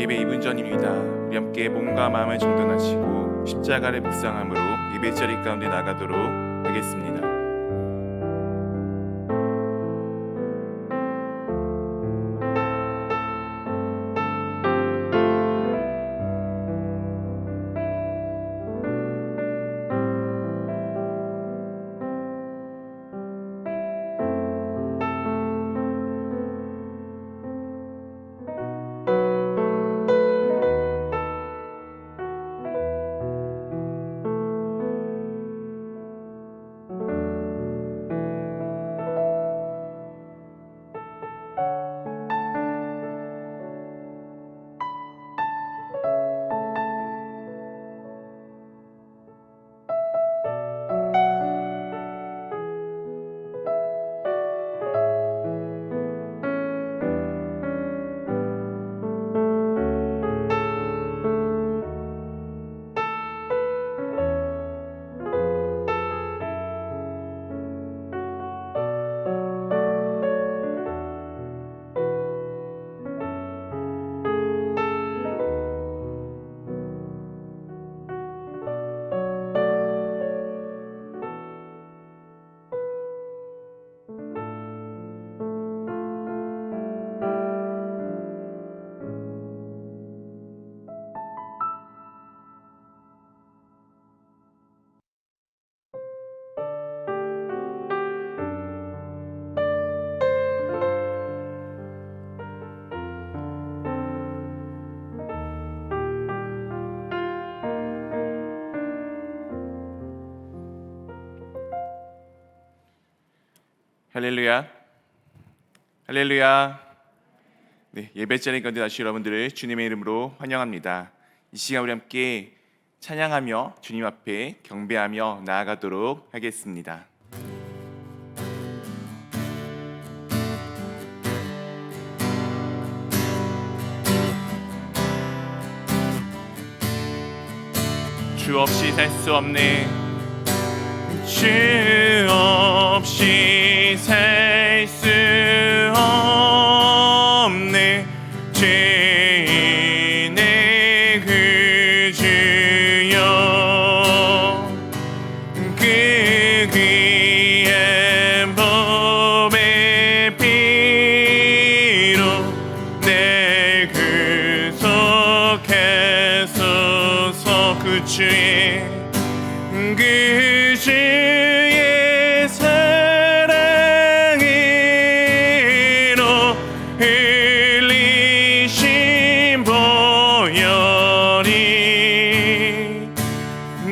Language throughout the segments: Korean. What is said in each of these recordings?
예배 2분 전입니다. 우리 함께 몸과 마음을 정돈하시고 십자가를 묵상함으로 예배 자리 가운데 나가도록 하겠습니다. 할렐루야, 할렐루야. 네, 예배 자리 가운데 다시 여러분들을 주님의 이름으로 환영합니다. 이 시간 우리 함께 찬양하며 주님 앞에 경배하며 나아가도록 하겠습니다. 주 없이 살 수 없네. 주 없이 살 수 없네. 죄인의 구주여, 그 귀한 보배 피로 내 구속하소서. 그 주의 사랑으로 흘리신 보혈이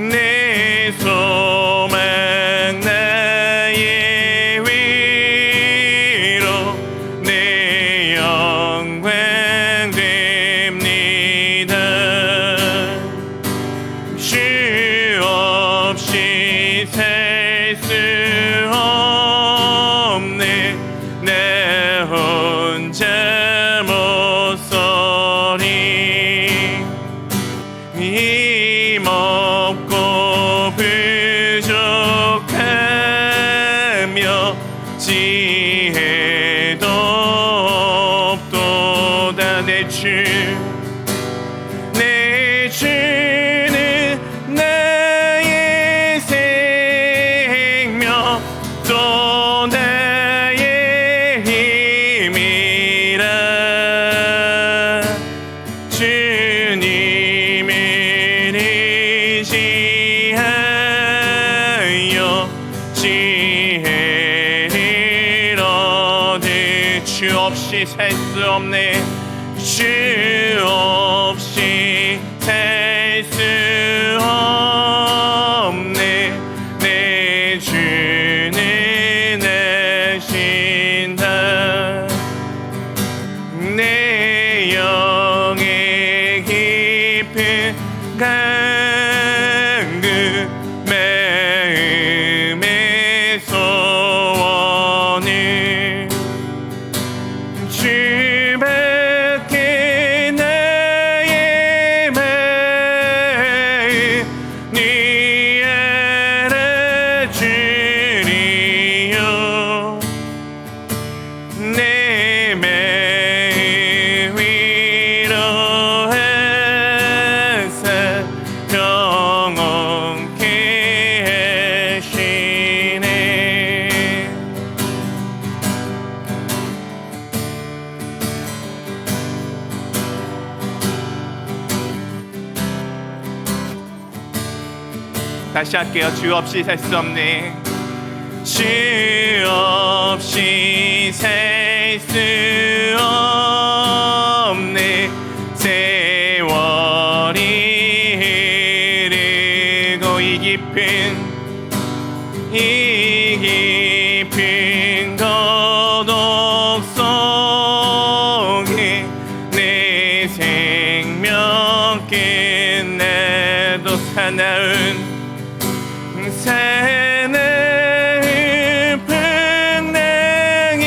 내 소망 나의 위로 내 영광 됩니다. 주 없이 살 수 없네. 내 혼자 못 서리. 힘없고 부족하며 지혜도 없도다. 내 주는 나의 생명 또 나의 힘이라. 주님을 의지하여 지혜를 얻을. 주 없이 살 수 없네. 주 없이 살 수 없네. 내 주는 아신다. 내 영의 깊은 간구 마음의 소원을 주밖에 나의 마음 네 알아주리요. 내 마음 위로하사 평온케 하시네. 다시 할게요. 주 없이 살 수 없네. 주 없이 살 수 없네. 세월이 흐르고 이 깊은 고독 속에 내 생명 끝내도 사나운 풍랑일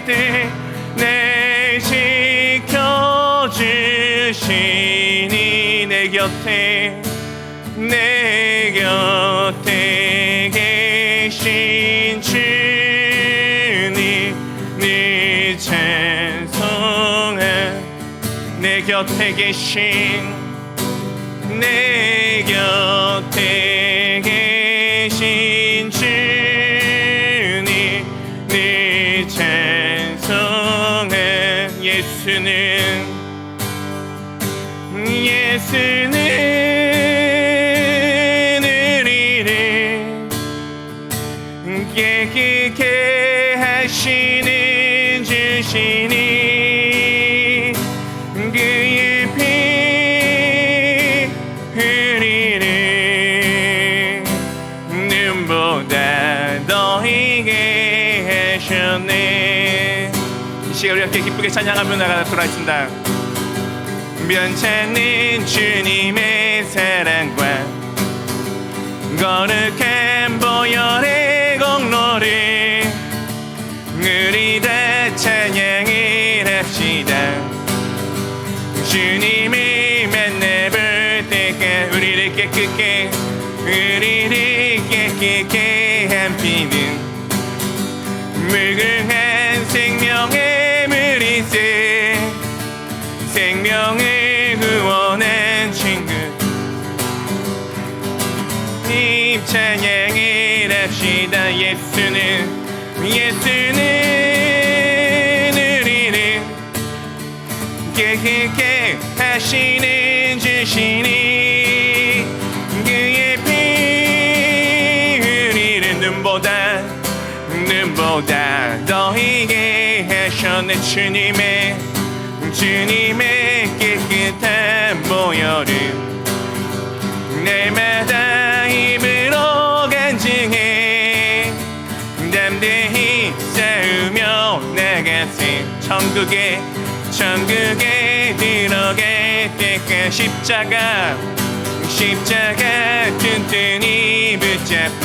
때 날 지켜주시니. 내 곁에 계신 주님 늘 찬송해. 내 곁에 계신 주님 늘 찬송해. 예수는 우리를 깨끗게 하시는 주시니. 그의 피 흘리는 눈보다 너에게 시간 우리 함께 기쁘게 찬양하며 나가도록 하겠습니다. 변찮는 주님의 사랑과 거룩한 보혈의 공로를 우리 다 찬양을 합시다. 주님을 만나볼 때가 우리를 깨끗게 한 피는 무궁한 생명의 물이세 생명을 구원한 친구 이 찬양을 합시다. 예수는 우리를 깨끗게 하시는 주시니 그의 피 우리를 눈보다 더히게 하셨네. 주님의 깨끗한 보혈을 날마다 입으로 간증해 담대히 싸우며 나가세. 천국에 들어갈 때까지 십자가 튼튼히 붙잡고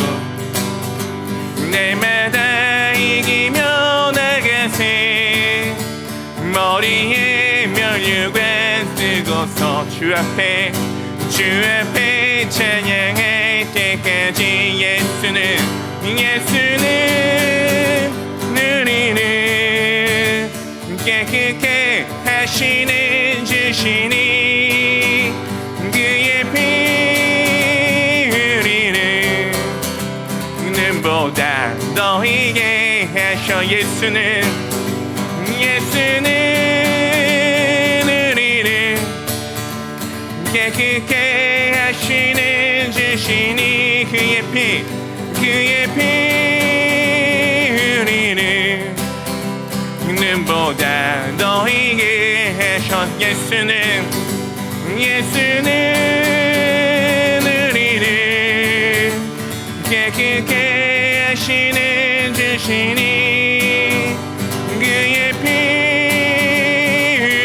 날마다 이기며 나가세. 머리에 면류관 쓰고서 주 앞에 찬양할 때까지 예수는 우리를 깨끗게 하시는 주시니 그의 피 우리를 눈보다 더히게 하셔. 예수는 우리를 깨끗게 하시는 주시니 그의 피 우리를 눈보다 더히게 하셔. 예수는 우리를 깨끗게 하시는 주시니 그의 피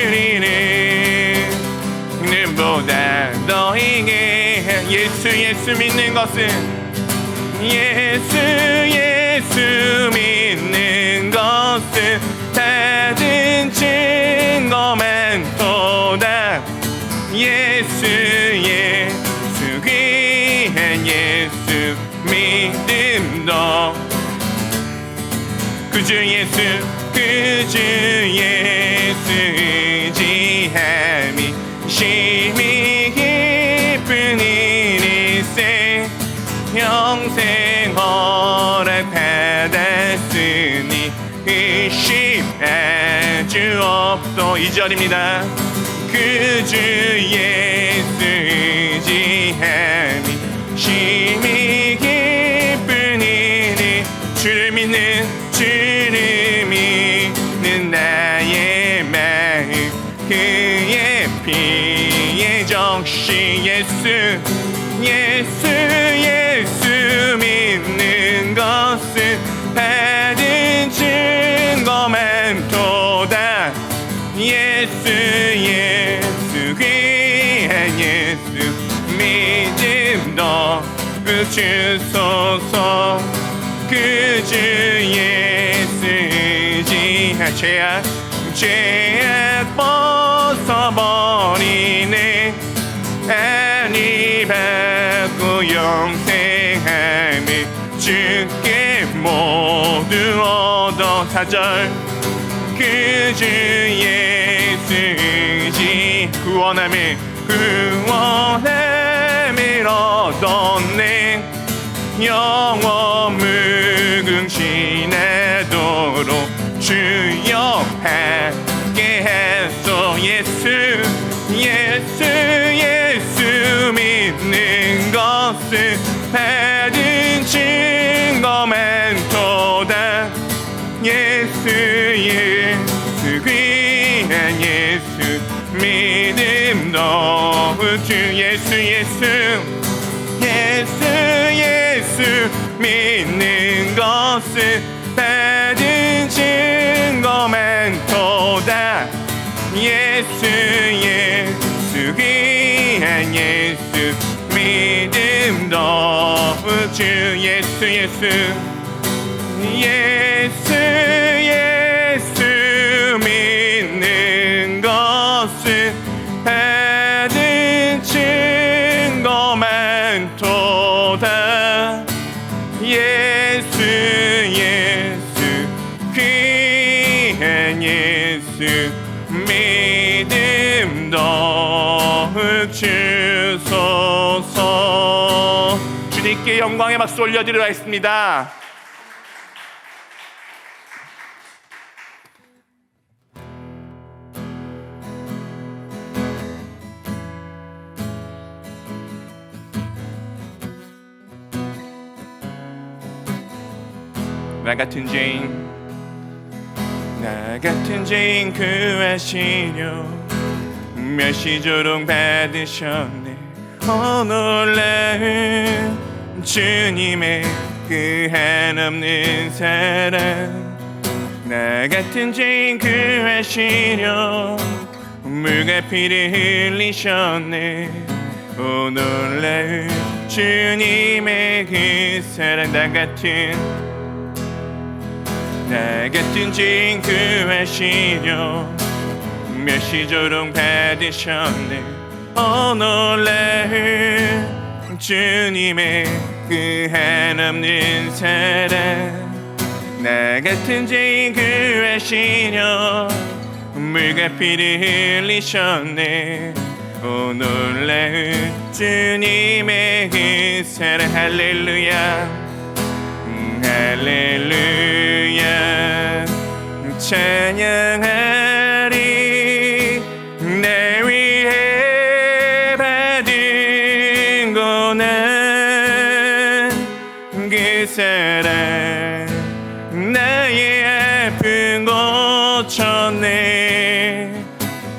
우리를 눈보다 더히게 예수 믿는 것은 예수 믿는 것은 받은 증거만 도다. 예수 귀한 예수 믿음도 그 주 예수 의지함이 심히 깊은 일일세. 평생 허락 받았으니 의심할 주 없도. 2절입니다. 그 주 예수 의지함이 심히 깊은 일이 주를 믿는 나의 마음 그의 피에 적시. 예수 믿는 것은 받은 증거만 도다. 예수 귀한 예수 믿음도 주소서. 그 주 예수 의지하. 죄악 벗어버리네. 아니 받고 영생함을 주께 모두 얻어. 4절 그 주 예수 의지 구원함을 얻었네. 영원 무궁신하도록 주여 함께 하소. 예수 믿는 것은 받은 증거만 도다. 예수 귀한 예수 믿음도 주. 예수 믿는 것은 받은 증거만 도 예수 예수 귀한 예수 믿음 더욱 주 예수 예수 예수 예수 믿는 것을 받은 증거 많도다 예수 예수 귀한 예수 믿음 더욱 주소서. 주님께 영광의 박수 올려드리려 하겠습니다. 나 같은 죄인 구하시려 멸시조롱 받으셨네. 놀라운 주님의 그 한없는 사랑. 나 같은 죄인 구하시려 물과 피를 흘리셨네. 놀라운 주님의 그 사랑. 나 같은 죄인 구하시려 멸시조롱 받으셨네. 놀라운 주님의 그 한없는 사랑. 나 같은 죄인 구하시려 물과 피를 흘리셨네. 놀라운 주님의 그 사랑. 할렐루야 할렐루야 찬양하리. 내 위해 받은 고난 그 사랑 나의 아픈 고쳤네.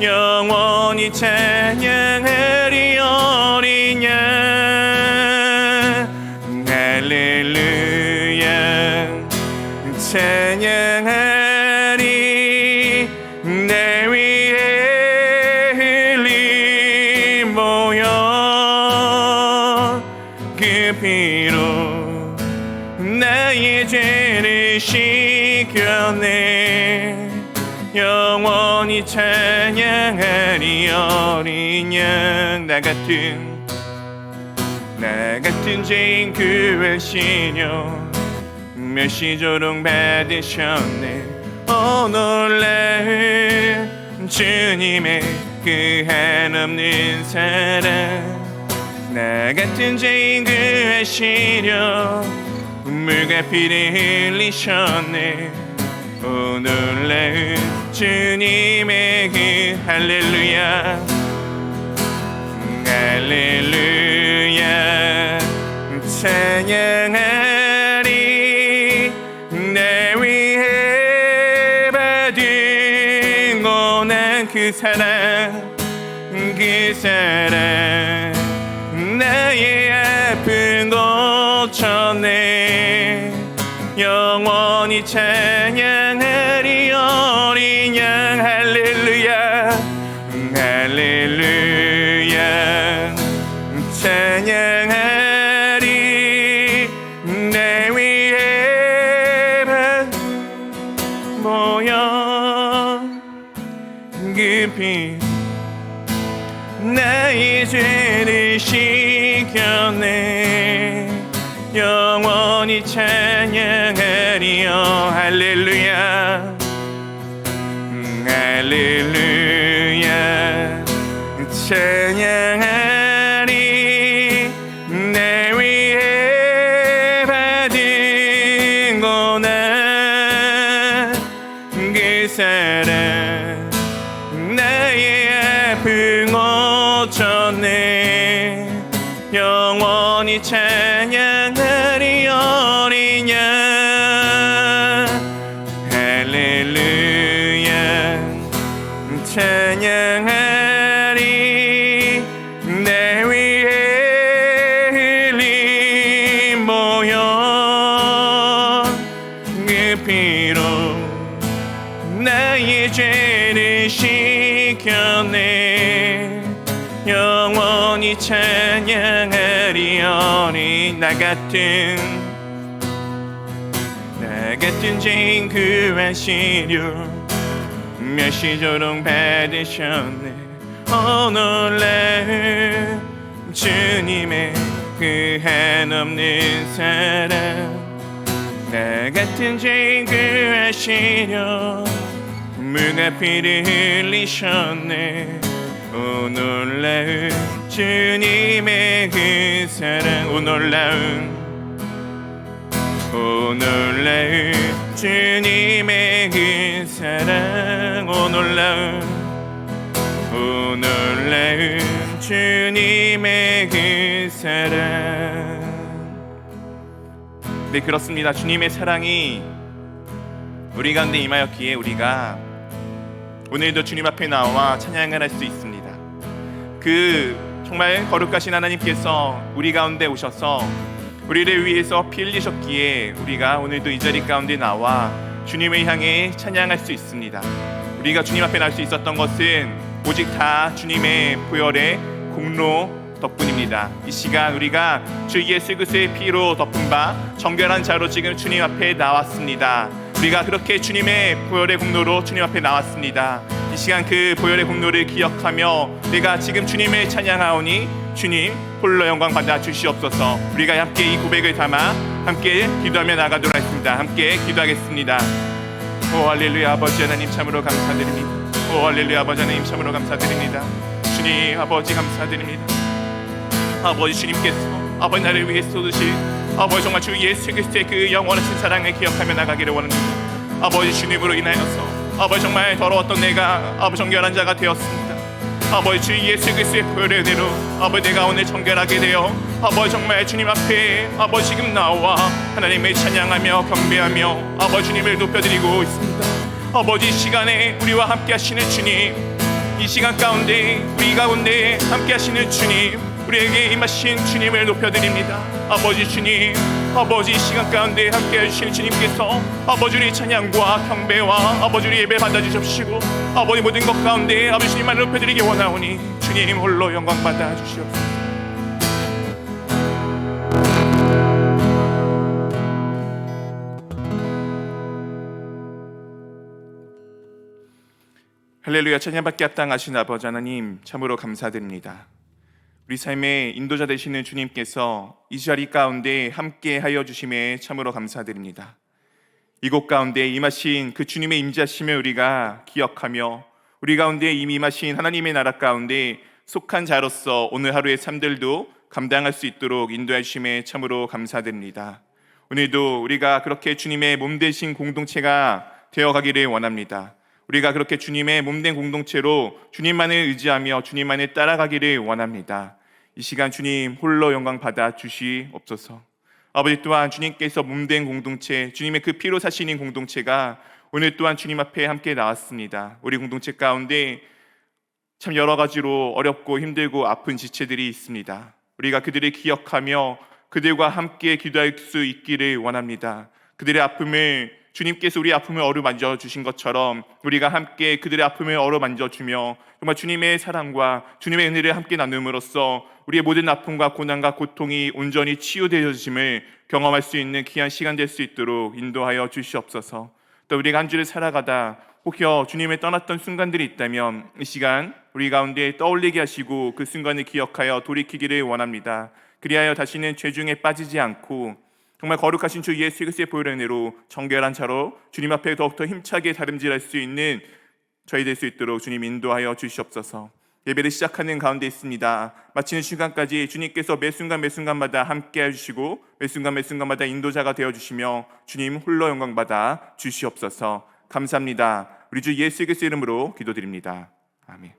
영원히 찬양하리 어린 양. 할렐루야 찬양하리. 내 위에 흘린 보혈 그 피로 나의 죄를 씻겼네. 영원히 찬양하리 어린 양. 나 같은 죄인 구하시려 멸시조롱 받으셨네. 놀라운 주님의 그 한없는 사랑. 나 같은 죄인 구하시려 물과 피를 흘리셨네. 놀라운 주님의 그 할렐루야 할렐루야 찬양하리. 내 위해 받은 고난 그 사랑 나의 아픈 고쳤네. 영원히 찬양하리 어린 양. 할렐루야 할렐루야 찬양하리. 내 위에 모여 그 피 나의 죄를 씻겼네. 영원히 찬양하리요. 할렐루야 할렐루야 찬양하리. 내 위해 받은 고난 그 사랑 나의 아픈 고쳤네. 영원히 찬양하리 어린 양. 할렐루야 찬양하리. 내 위해 흘린 보혈 그 피로 나의 죄를 씻겼네. 지켰네. 영원히 찬양하리오니. 나 같은 죄인 구하시려 멸시조롱 받으셨네. 놀라운 주님의 그 한없는 사랑. 나 같은 죄인 구하시려 무가 피를 흘리셨네. 놀라운 주님의 그 사랑. 놀라운 주님의 그 사랑. 놀라운 주님의 그 사랑. 네, 그렇습니다. 주님의 사랑이 우리 가운데 임하였기에 우리가 오늘도 주님 앞에 나와 찬양을 할 수 있습니다. 그 정말 거룩하신 하나님께서 우리 가운데 오셔서 우리를 위해서 피 흘리셨기에 우리가 오늘도 이 자리 가운데 나와 주님을 향해 찬양할 수 있습니다. 우리가 주님 앞에 나올 수 있었던 것은 오직 다 주님의 보혈의 공로 덕분입니다. 이 시간 우리가 주 예수 그리스도의 피로 덮은 바 정결한 자로 지금 주님 앞에 나왔습니다. 우리가 그렇게 주님의 보혈의 공로로 주님 앞에 나왔습니다. 이 시간 그 보혈의 공로를 기억하며 내가 지금 주님을 찬양하오니 주님 홀로 영광 받아 주시옵소서. 우리가 함께 이 고백을 담아 함께 기도하며 나가도록 하겠습니다. 함께 기도하겠습니다. 오 할렐루야. 아버지 하나님 참으로 감사드립니다. 오 할렐루야. 아버지 하나님 참으로 감사드립니다. 주님 아버지 감사드립니다. 아버지 주님께서 아버지 나를 위해 쏟으신 아버지 정말 주 예수 그리스도의 그 영원하신 사랑을 기억하며 나가기를 원합니다. 아버지 주님으로 인하여서 아버지 정말 더러웠던 내가 아버지 정결한 자가 되었습니다. 아버지 주 예수 그리스도의 보혈의 은혜로 아버지 내가 오늘 정결하게 되어 아버지 정말 주님 앞에 아버지 지금 나와 하나님을 찬양하며 경배하며 아버지 주님을 높여드리고 있습니다. 아버지 이 시간에 우리와 함께 하시는 주님, 이 시간 가운데 우리 가운데 함께 하시는 주님, 우리에게 임하신 주님을 높여드립니다. 아버지 주님, 아버지 이 시간 가운데 함께 해주신 주님께서 아버지 우리 찬양과 경배와 아버지 우리 예배 받아주십시고 아버지 모든 것 가운데 아버지 주님만 높여드리기 원하오니 주님 홀로 영광 받아주시옵소서. 할렐루야. 찬양받게 합당하신 아버지 하나님 참으로 감사드립니다. 우리 삶의 인도자 되시는 주님께서 이 자리 가운데 함께 하여 주심에 참으로 감사드립니다. 이곳 가운데 임하신 그 주님의 임재하심을 우리가 기억하며 우리 가운데 이미 임하신 하나님의 나라 가운데 속한 자로서 오늘 하루의 삶들도 감당할 수 있도록 인도해 주심에 참으로 감사드립니다. 오늘도 우리가 그렇게 주님의 몸 되신 공동체가 되어가기를 원합니다. 우리가 그렇게 주님의 몸된 공동체로 주님만을 의지하며 주님만을 따라가기를 원합니다. 이 시간 주님 홀로 영광 받아 주시옵소서. 아버지 또한 주님께서 몸된 공동체, 주님의 그 피로 사시는 공동체가 오늘 또한 주님 앞에 함께 나왔습니다. 우리 공동체 가운데 참 여러 가지로 어렵고 힘들고 아픈 지체들이 있습니다. 우리가 그들을 기억하며 그들과 함께 기도할 수 있기를 원합니다. 그들의 아픔을 주님께서 우리 아픔을 어루만져 주신 것처럼 우리가 함께 그들의 아픔을 어루만져 주며 정말 주님의 사랑과 주님의 은혜를 함께 나눔으로써 우리의 모든 아픔과 고난과 고통이 온전히 치유되어짐을 경험할 수 있는 귀한 시간 될 수 있도록 인도하여 주시옵소서. 또 우리가 한 주를 살아가다 혹여 주님을 떠났던 순간들이 있다면 이 시간 우리 가운데 떠올리게 하시고 그 순간을 기억하여 돌이키기를 원합니다. 그리하여 다시는 죄 중에 빠지지 않고 정말 거룩하신 주 예수 그리스도의 보혈의 은혜로 정결한 자로 주님 앞에 더욱더 힘차게 다름질할 수 있는 저희 될 수 있도록 주님 인도하여 주시옵소서. 예배를 시작하는 가운데 있습니다. 마치는 시간까지 주님께서 매 순간 매 순간마다 함께 해주시고 매 순간 매 순간마다 인도자가 되어주시며 주님 홀로 영광 받아 주시옵소서. 감사합니다. 우리 주 예수 그리스도의 이름으로 기도드립니다. 아멘.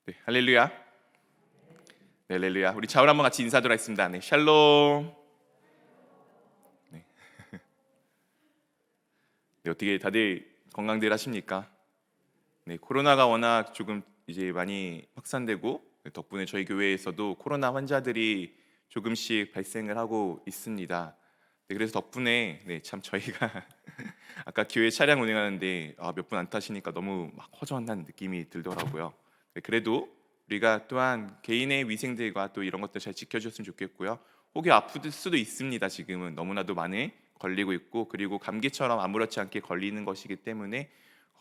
네, 할렐루야. 네, 할렐루야. 우리 좌우로 한번 같이 인사하도록 하겠습니다. 네, 샬롬. 네, 네, 어떻게 다들 건강들 하십니까? 네, 코로나가 워낙 조금 이제 많이 확산되고 덕분에 저희 교회에서도 코로나 환자들이 조금씩 발생을 하고 있습니다. 네, 그래서 덕분에 참 저희가 아까 교회 차량 운행하는데 몇 분 안 타시니까 너무 막 허전한 느낌이 들더라고요. 네, 그래도 우리가 또한 개인의 위생들과 또 이런 것들 잘 지켜줬으면 좋겠고요. 혹여 아플 수도 있습니다. 지금은 너무나도 많이 걸리고 있고, 그리고 감기처럼 아무렇지 않게 걸리는 것이기 때문에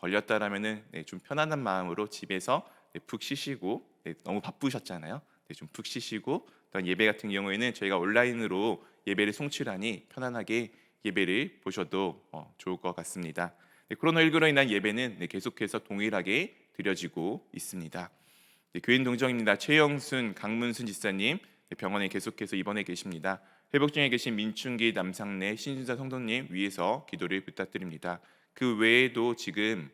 걸렸다라면은 좀 편안한 마음으로 집에서 푹 쉬시고, 너무 바쁘셨잖아요. 좀 푹 쉬시고, 또 예배 같은 경우에는 저희가 온라인으로 예배를 송출하니 편안하게 예배를 보셔도 좋을 것 같습니다. 코로나19로 인한 예배는 계속해서 동일하게 드려지고 있습니다. 교인 동정입니다. 최영순, 강문순 집사님 병원에 계속해서 입원해 계십니다. 회복 중에 계신 민춘기, 남상래, 신순사 성도님 위해서 기도를 부탁드립니다. 그 외에도 지금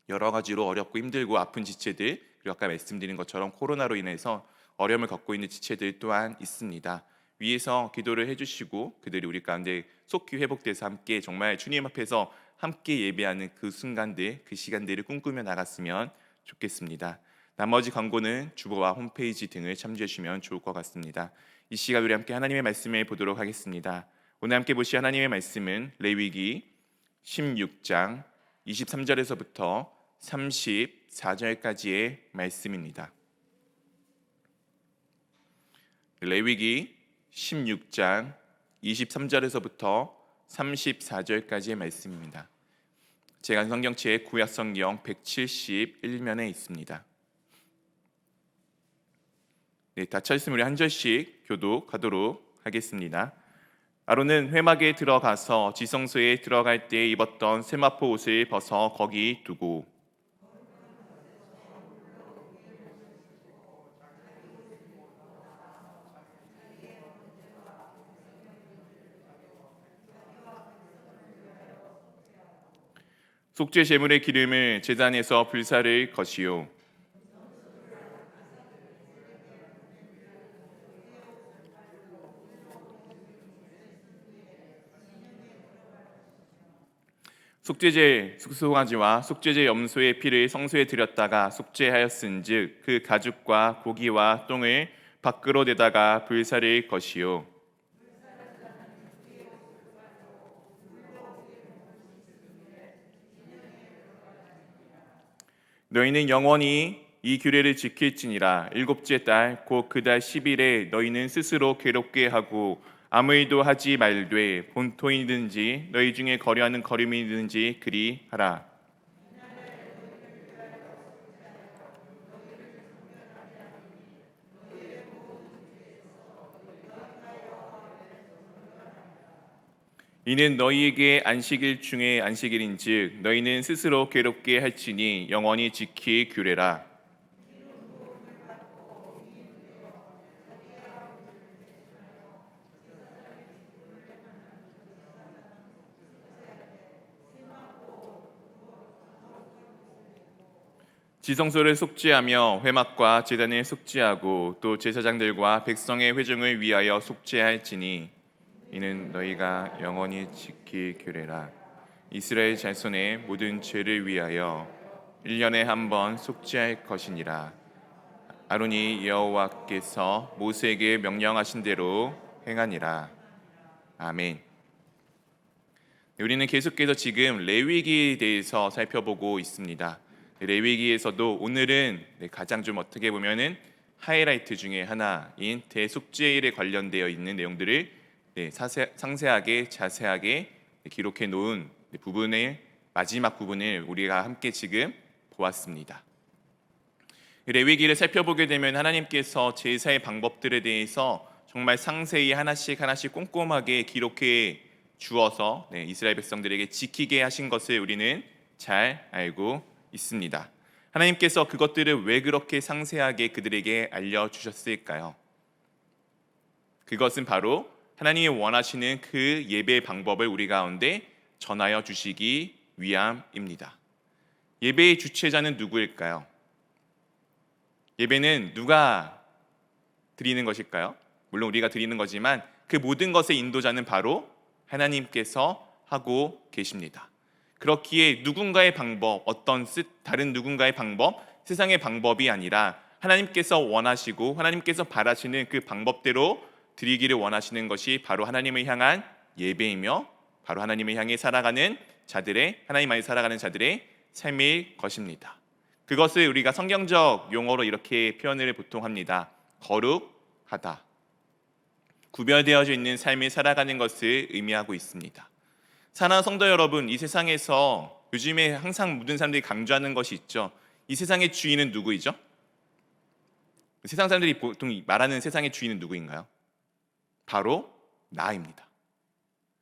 여러 가지로 어렵고 힘들고 아픈 지체들, 그리고 아까 말씀드린 것처럼 코로나로 인해서 어려움을 겪고 있는 지체들 또한 있습니다. 위에서 기도를 해주시고 그들이 우리 가운데 속히 회복돼서 함께 정말 주님 앞에서 함께 예배하는 그 순간들, 그 시간들을 꿈꾸며 나갔으면 좋겠습니다. 나머지 광고는 주보와 홈페이지 등을 참조해 주시면 좋을 것 같습니다. 이 시간 우리 함께 하나님의 말씀을 보도록 하겠습니다. 오늘 함께 보실 하나님의 말씀은 레위기 16장 23절에서부터 34절까지의 말씀입니다. 레위기 16장 23절에서부터 34절까지의 말씀입니다. 제가 성경책 구약성경 171면에 있습니다. 닫혀있으면 우리 한 절씩 교독하도록 하겠습니다. 아론은 회막에 들어가서 지성소에 들어갈 때 입었던 세마포 옷을 벗어 거기 두고 속죄 제물의 기름을 제단에서 불사를 것이요 속죄제 숙소가지와 속죄제 염소의 피를 성소에 들였다가 속죄하였은즉 그 가죽과 고기와 똥을 밖으로 내다가 불사를 것이요 너희는 영원히 이 규례를 지킬지니라. 일곱째 달 곧 그 달 10일에 너희는 스스로 괴롭게 하고 아무 일도 하지 말되 본토이든지 너희 중에 거류하는 거류민이든지 그리 하라. 이는 너희에게 안식일 중에 안식일인즉 너희는 스스로 괴롭게 할지니 영원히 지킬 규례라. 지성소를 속죄하며 회막과 제단을 속죄하고 또 제사장들과 백성의 회중을 위하여 속죄할지니 이는 너희가 영원히 지킬 규례라. 이스라엘 자손의 모든 죄를 위하여 1년에 한 번 속죄할 것이니라. 아론이 여호와께서 모세에게 명령하신 대로 행하니라. 아멘. 우리는 계속해서 지금 레위기에 대해서 살펴보고 있습니다. 레위기에서도 오늘은 가장 좀 어떻게 보면은 하이라이트 중에 하나인 대속죄일에 관련되어 있는 내용들을 상세하게 자세하게 기록해 놓은 부분의 마지막 부분을 우리가 함께 지금 보았습니다. 레위기를 살펴보게 되면 하나님께서 제사의 방법들에 대해서 정말 상세히 하나씩 하나씩 꼼꼼하게 기록해 주어서 이스라엘 백성들에게 지키게 하신 것을 우리는 잘 알고 있습니다. 하나님께서 그것들을 왜 그렇게 상세하게 그들에게 알려주셨을까요? 그것은 바로 하나님이 원하시는 그 예배 방법을 우리 가운데 전하여 주시기 위함입니다. 예배의 주체자는 누구일까요? 예배는 누가 드리는 것일까요? 물론 우리가 드리는 거지만 그 모든 것의 인도자는 바로 하나님께서 하고 계십니다. 그렇기에 누군가의 방법, 다른 누군가의 방법, 세상의 방법이 아니라 하나님께서 원하시고 하나님께서 바라시는 그 방법대로 드리기를 원하시는 것이 바로 하나님을 향한 예배이며 바로 하나님을 향해 살아가는 자들의, 하나님 안에 살아가는 자들의 삶일 것입니다. 그것을 우리가 성경적 용어로 이렇게 표현을 보통 합니다. 거룩하다. 구별되어져 있는 삶을 살아가는 것을 의미하고 있습니다. 사랑하는 성도 여러분, 이 세상에서 요즘에 항상 모든 사람들이 강조하는 것이 있죠. 이 세상의 주인은 누구이죠? 세상 사람들이 보통 말하는 세상의 주인은 누구인가요? 바로 나입니다.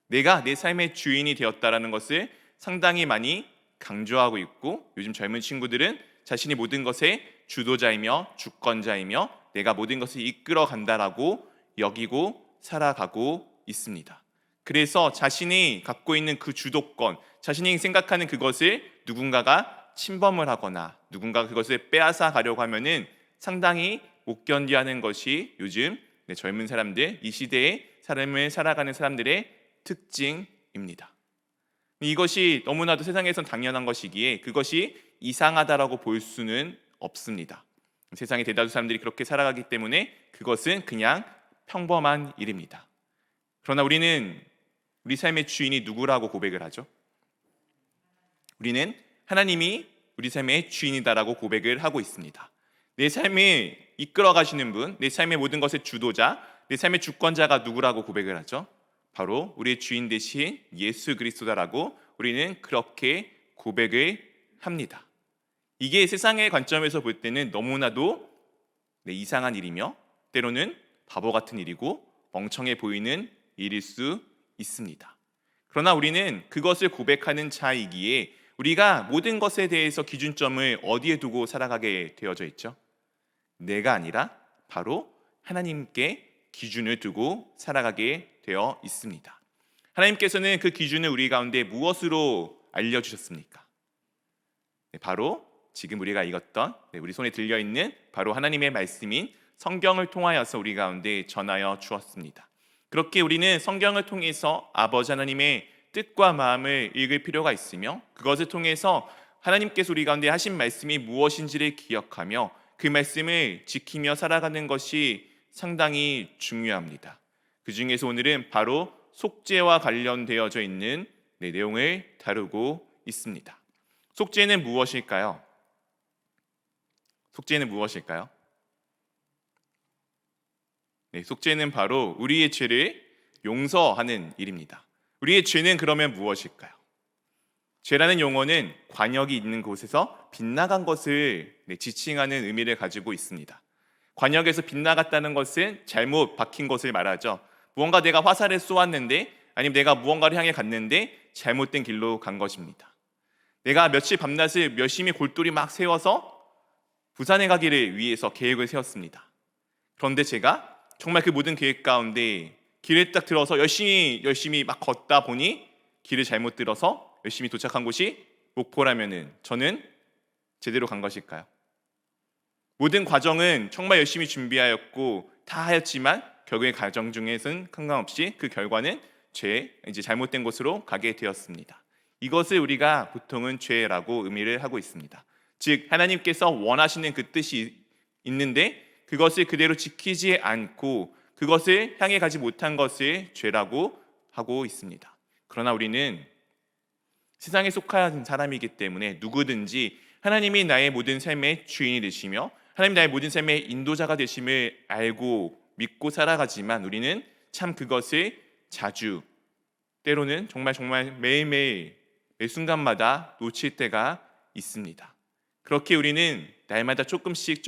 내가 내 삶의 주인이 되었다라는 것을 상당히 많이 강조하고 있고, 요즘 젊은 친구들은 자신이 모든 것의 주도자이며 주권자이며 내가 모든 것을 이끌어 간다라고 여기고 살아가고 있습니다. 그래서 자신이 갖고 있는 그 주도권, 자신이 생각하는 그것을 누군가가 침범을 하거나 누군가가 그것을 빼앗아 가려고 하면은 상당히 못 견디하는 것이 요즘 젊은 사람들, 이 시대의 삶을 살아가는 사람들의 특징입니다. 이것이 너무나도 세상에선 당연한 것이기에 그것이 이상하다라고 볼 수는 없습니다. 세상의 대다수 사람들이 그렇게 살아가기 때문에 그것은 그냥 평범한 일입니다. 그러나 우리는 우리 삶의 주인이 누구라고 고백을 하죠? 우리는 하나님이 우리 삶의 주인이다라고 고백을 하고 있습니다. 내 삶을 이끌어 가시는 분, 내 삶의 모든 것의 주도자, 내 삶의 주권자가 누구라고 고백을 하죠? 바로 우리의 주인 되신 예수 그리스도다라고 우리는 그렇게 고백을 합니다. 이게 세상의 관점에서 볼 때는 너무나도 이상한 일이며 때로는 바보 같은 일이고 멍청해 보이는 일일 수 있습니다. 그러나 우리는 그것을 고백하는 자이기에 우리가 모든 것에 대해서 기준점을 어디에 두고 살아가게 되어져 있죠? 내가 아니라 바로 하나님께 기준을 두고 살아가게 되어 있습니다. 하나님께서는 그 기준을 우리 가운데 무엇으로 알려주셨습니까? 바로 지금 우리가 읽었던 우리 손에 들려있는 바로 하나님의 말씀인 성경을 통하여서 우리 가운데 전하여 주었습니다. 그렇게 우리는 성경을 통해서 아버지 하나님의 뜻과 마음을 읽을 필요가 있으며 그것을 통해서 하나님께서 우리 가운데 하신 말씀이 무엇인지를 기억하며 그 말씀을 지키며 살아가는 것이 상당히 중요합니다. 그 중에서 오늘은 바로 속죄와 관련되어져 있는 내용을 다루고 있습니다. 속죄는 무엇일까요? 속죄는 무엇일까요? 속죄는 바로 우리의 죄를 용서하는 일입니다. 우리의 죄는 그러면 무엇일까요? 죄라는 용어는 관역이 있는 곳에서 빗나간 것을 지칭하는 의미를 가지고 있습니다. 관역에서 빗나갔다는 것은 잘못 박힌 것을 말하죠. 무언가 내가 화살을 쏘았는데 아니면 내가 무언가를 향해 갔는데 잘못된 길로 간 것입니다. 내가 며칠 밤낮을 열심히 골똘히 막 세워서 부산에 가기를 위해서 계획을 세웠습니다. 그런데 제가 정말 그 모든 계획 가운데 길에 딱 들어서 열심히 막 걷다 보니 길을 잘못 들어서 열심히 도착한 곳이 목포라면은 저는 제대로 간 것일까요? 모든 과정은 정말 열심히 준비하였고 다 하였지만 결국의 과정 중에서는 상관없이 그 결과는 이제 잘못된 곳으로 가게 되었습니다. 이것을 우리가 보통은 죄라고 의미를 하고 있습니다. 즉 하나님께서 원하시는 그 뜻이 있는데 그것을 그대로 지키지 않고 그것을 향해 가지 못한 것을 죄라고 하고 있습니다. 그러나 우리는 세상에 속한 사람이기 때문에 누구든지 하나님이 나의 모든 삶의 주인이 되시며 하나님 나의 모든 삶의 인도자가 되심을 알고 믿고 살아가지만 우리는 참 그것을 자주 때로는 정말 매일매일 매 순간마다 놓칠 때가 있습니다. 그렇게 우리는 날마다 조금씩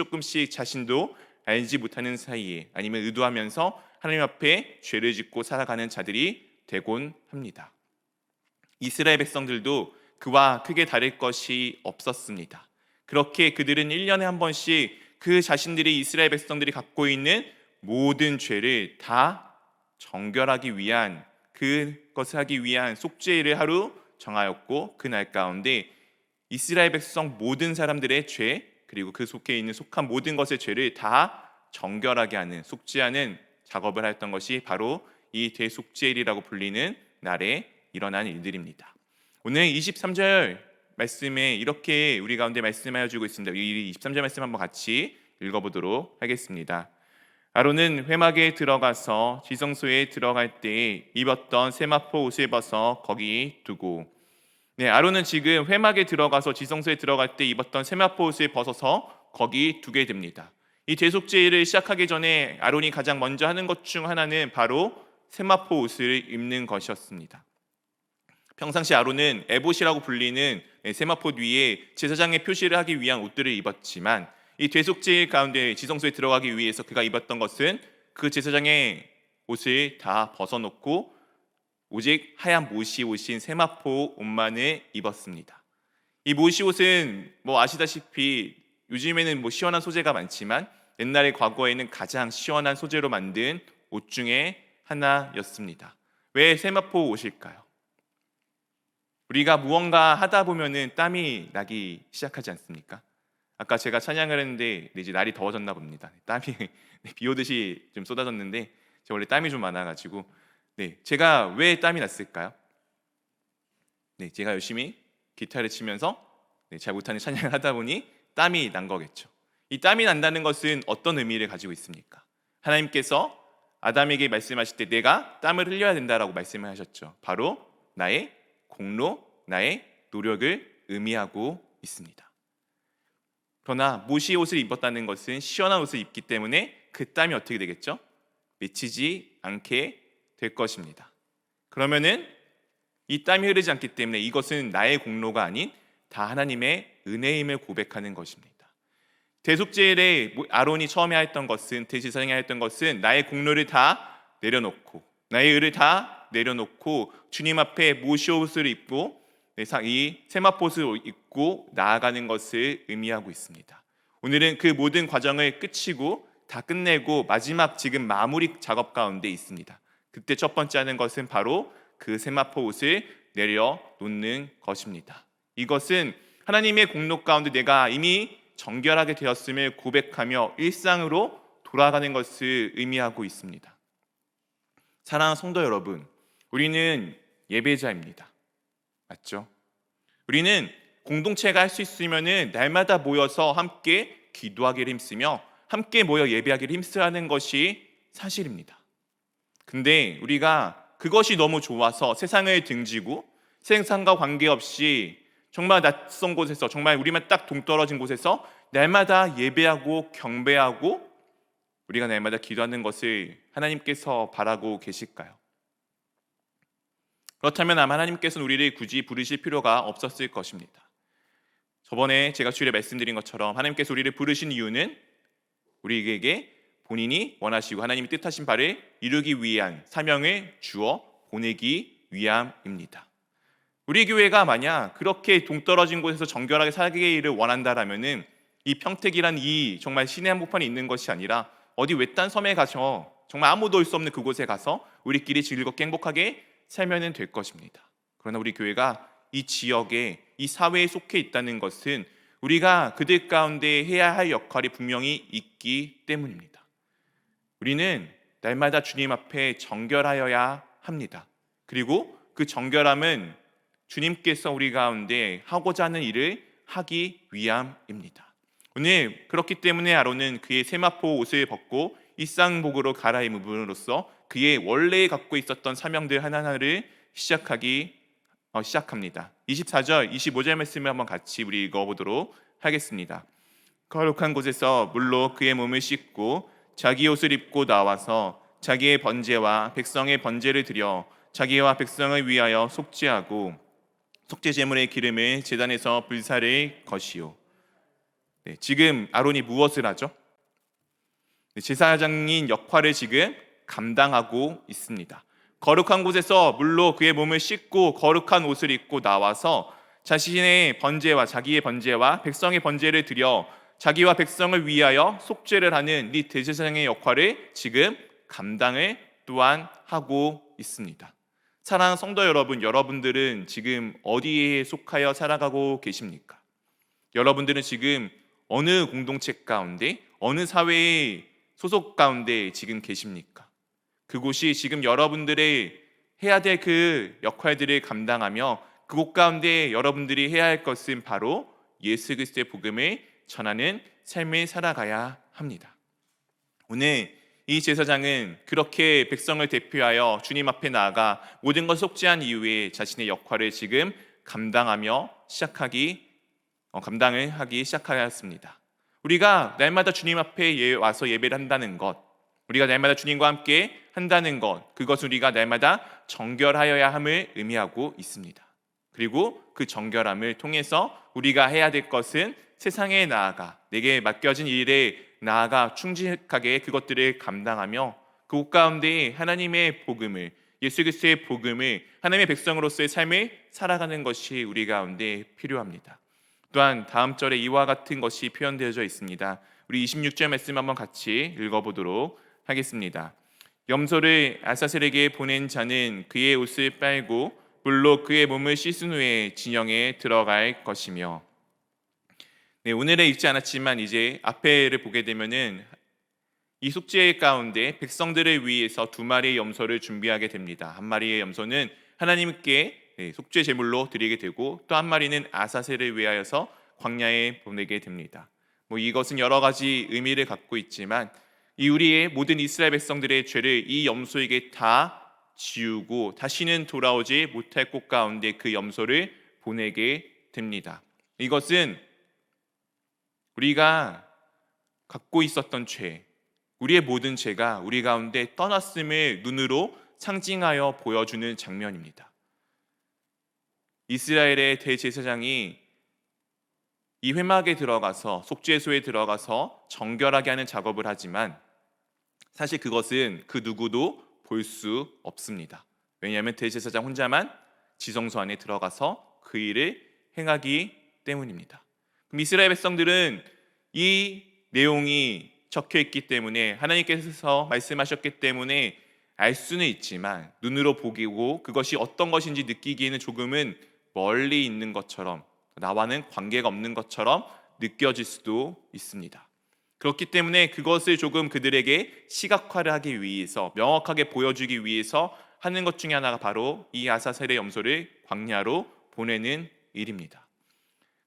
자신도 알지 못하는 사이에 아니면 의도하면서 하나님 앞에 죄를 짓고 살아가는 자들이 되곤 합니다. 이스라엘 백성들도 그와 크게 다를 것이 없었습니다. 그렇게 그들은 1년에 한 번씩 그 자신들이 이스라엘 백성들이 갖고 있는 모든 죄를 다 정결하기 위한 그것을 하기 위한 속죄일을 하루 정하였고 그날 가운데 이스라엘 백성 모든 사람들의 죄 그리고 그 속에 있는 속한 모든 것의 죄를 다 정결하게 하는 속죄하는 작업을 했던 것이 바로 이 대속죄일이라고 불리는 날에 일어난 일들입니다. 오늘 23절 말씀에 이렇게 우리 가운데 말씀하여 주고 있습니다. 이 23절 말씀 한번 같이 읽어보도록 하겠습니다. 아론은 회막에 들어가서 지성소에 들어갈 때 입었던 세마포 옷을 벗어 거기 두고, 아론은 지금 회막에 들어가서 지성소에 들어갈 때 입었던 세마포 옷을 벗어서 거기 두게 됩니다. 이 대속제를 시작하기 전에 아론이 가장 먼저 하는 것 중 하나는 바로 세마포 옷을 입는 것이었습니다. 평상시 아론은 에봇이라고 불리는 세마포 위에 제사장의 표시를 하기 위한 옷들을 입었지만, 이 대속제 가운데 지성소에 들어가기 위해서 그가 입었던 것은 그 제사장의 옷을 다 벗어놓고 오직 하얀 모시 옷인 세마포 옷만을 입었습니다. 이 모시 옷은 아시다시피 요즘에는 시원한 소재가 많지만 옛날에 과거에는 가장 시원한 소재로 만든 옷 중에 하나였습니다. 왜 세마포 옷일까요? 우리가 무언가 하다 보면은 땀이 나기 시작하지 않습니까? 아까 제가 찬양을 했는데 이제 날이 더워졌나 봅니다. 땀이 비 오듯이 좀 쏟아졌는데 제가 원래 땀이 좀 많아가지고 제가 왜 땀이 났을까요? 제가 열심히 기타를 치면서 잘 못하는 찬양을 하다 보니 땀이 난 거겠죠. 이 땀이 난다는 것은 어떤 의미를 가지고 있습니까? 하나님께서 아담에게 말씀하실 때 내가 땀을 흘려야 된다라고 말씀을 하셨죠. 바로 나의 공로, 나의 노력을 의미하고 있습니다. 그러나 모시 옷을 입었다는 것은 시원한 옷을 입기 때문에 그 땀이 어떻게 되겠죠? 맺히지 않게 될 것입니다. 그러면은 이 땀이 흐르지 않기 때문에 이것은 나의 공로가 아닌 다 하나님의 은혜임을 고백하는 것입니다. 대속제일에 아론이 처음에 했던 것은, 대제사장이 했던 것은 나의 공로를 다 내려놓고, 나의 의를 다 내려놓고 주님 앞에 모시 옷을 입고 이 세마포옷을 입고 나아가는 것을 의미하고 있습니다. 오늘은 그 모든 과정을 끝이고 다 끝내고 마지막 지금 마무리 작업 가운데 있습니다. 그때 첫 번째 하는 것은 바로 그 세마포 옷을 내려놓는 것입니다. 이것은 하나님의 공로 가운데 내가 이미 정결하게 되었음을 고백하며 일상으로 돌아가는 것을 의미하고 있습니다. 사랑하는 성도 여러분, 우리는 예배자입니다. 맞죠? 우리는 공동체가 할 수 있으면은 날마다 모여서 함께 기도하기를 힘쓰며 함께 모여 예배하기를 힘쓰는 것이 사실입니다. 근데 우리가 그것이 너무 좋아서 세상을 등지고 세상과 관계없이 정말 낯선 곳에서, 정말 우리만 딱 동떨어진 곳에서 날마다 예배하고 경배하고 우리가 날마다 기도하는 것을 하나님께서 바라고 계실까요? 그렇다면 아마 하나님께서는 우리를 굳이 부르실 필요가 없었을 것입니다. 저번에 제가 주일에 말씀드린 것처럼 하나님께서 우리를 부르신 이유는 우리에게 본인이 원하시고 하나님이 뜻하신 바를 이루기 위한 사명을 주어 보내기 위함입니다. 우리 교회가 만약 그렇게 동떨어진 곳에서 정결하게 살기를 원한다라면은 이 평택이란 이 정말 시내 한복판에 있는 것이 아니라 어디 외딴 섬에 가서 정말 아무도 올 수 없는 그곳에 가서 우리끼리 즐겁게 행복하게 살면 될 것입니다. 그러나 우리 교회가 이 지역에, 이 사회에 속해 있다는 것은 우리가 그들 가운데 해야 할 역할이 분명히 있기 때문입니다. 우리는 날마다 주님 앞에 정결하여야 합니다. 그리고 그 정결함은 주님께서 우리 가운데 하고자 하는 일을 하기 위함입니다. 오늘 그렇기 때문에 아론은 그의 세마포 옷을 벗고 일상복으로 갈아입음으로써 그의 원래 갖고 있었던 사명들 하나하나를 시작합니다. 24절, 25절 말씀을 한번 같이 우리 읽어보도록 하겠습니다. 거룩한 곳에서 물로 그의 몸을 씻고 자기 옷을 입고 나와서 자기의 번제와 백성의 번제를 드려 자기와 백성을 위하여 속죄하고 속죄 제물의 기름을 제단에서 불사를 것이요. 지금 아론이 무엇을 하죠? 제사장인 역할을 지금 감당하고 있습니다. 거룩한 곳에서 물로 그의 몸을 씻고 거룩한 옷을 입고 나와서 자신의 번제와 자기의 번제와 백성의 번제를 드려 자기와 백성을 위하여 속죄를 하는 이 대제사장의 역할을 지금 감당을 또한 하고 있습니다. 사랑하는 성도 여러분, 여러분들은 지금 어디에 속하여 살아가고 계십니까? 여러분들은 지금 어느 공동체 가운데, 어느 사회의 소속 가운데 지금 계십니까? 그곳이 지금 여러분들의 해야 될 그 역할들을 감당하며 그곳 가운데 여러분들이 해야 할 것은 바로 예수 그리스도의 복음을 전하는 삶을 살아가야 합니다. 오늘 이 제사장은 그렇게 백성을 대표하여 주님 앞에 나아가 모든 것을 속죄한 이후에 자신의 역할을 지금 감당을 하기 시작하였습니다. 우리가 날마다 주님 앞에 와서 예배를 한다는 것, 우리가 날마다 주님과 함께 한다는 것, 그것은 우리가 날마다 정결하여야 함을 의미하고 있습니다. 그리고 그 정결함을 통해서 우리가 해야 될 것은 세상에 나아가 내게 맡겨진 일에 나아가 충직하게 그것들을 감당하며 그곳 가운데 하나님의 복음을, 예수 그리스도의 복음을, 하나님의 백성으로서의 삶을 살아가는 것이 우리 가운데 필요합니다. 또한 다음 절에 이와 같은 것이 표현되어져 있습니다. 우리 26절 말씀 한번 같이 읽어보도록 하겠습니다. 염소를 아사셀에게 보낸 자는 그의 옷을 빨고 물로 그의 몸을 씻은 후에 진영에 들어갈 것이며. 오늘에 읽지 않았지만 이제 앞에를 보게 되면은 이 속죄 가운데 백성들을 위해서 두 마리의 염소를 준비하게 됩니다. 한 마리의 염소는 하나님께 속죄 제물로 드리게 되고 또 한 마리는 아사셀을 위하여서 광야에 보내게 됩니다. 이것은 여러 가지 의미를 갖고 있지만 이 우리의 모든 이스라엘 백성들의 죄를 이 염소에게 다 지우고 다시는 돌아오지 못할 곳 가운데 그 염소를 보내게 됩니다. 이것은 우리가 갖고 있었던 죄, 우리의 모든 죄가 우리 가운데 떠났음을 눈으로 상징하여 보여주는 장면입니다. 이스라엘의 대제사장이 이 회막에 들어가서 속죄소에 들어가서 정결하게 하는 작업을 하지만 사실 그것은 그 누구도 볼 수 없습니다. 왜냐하면 대제사장 혼자만 지성소 안에 들어가서 그 일을 행하기 때문입니다. 그럼 이스라엘 백성들은 이 내용이 적혀 있기 때문에 하나님께서 말씀하셨기 때문에 알 수는 있지만 눈으로 보기고 그것이 어떤 것인지 느끼기에는 조금은 멀리 있는 것처럼 나와는 관계가 없는 것처럼 느껴질 수도 있습니다. 그렇기 때문에 그것을 조금 그들에게 시각화를 하기 위해서 명확하게 보여주기 위해서 하는 것 중에 하나가 바로 이 아사셀의 염소를 광야로 보내는 일입니다.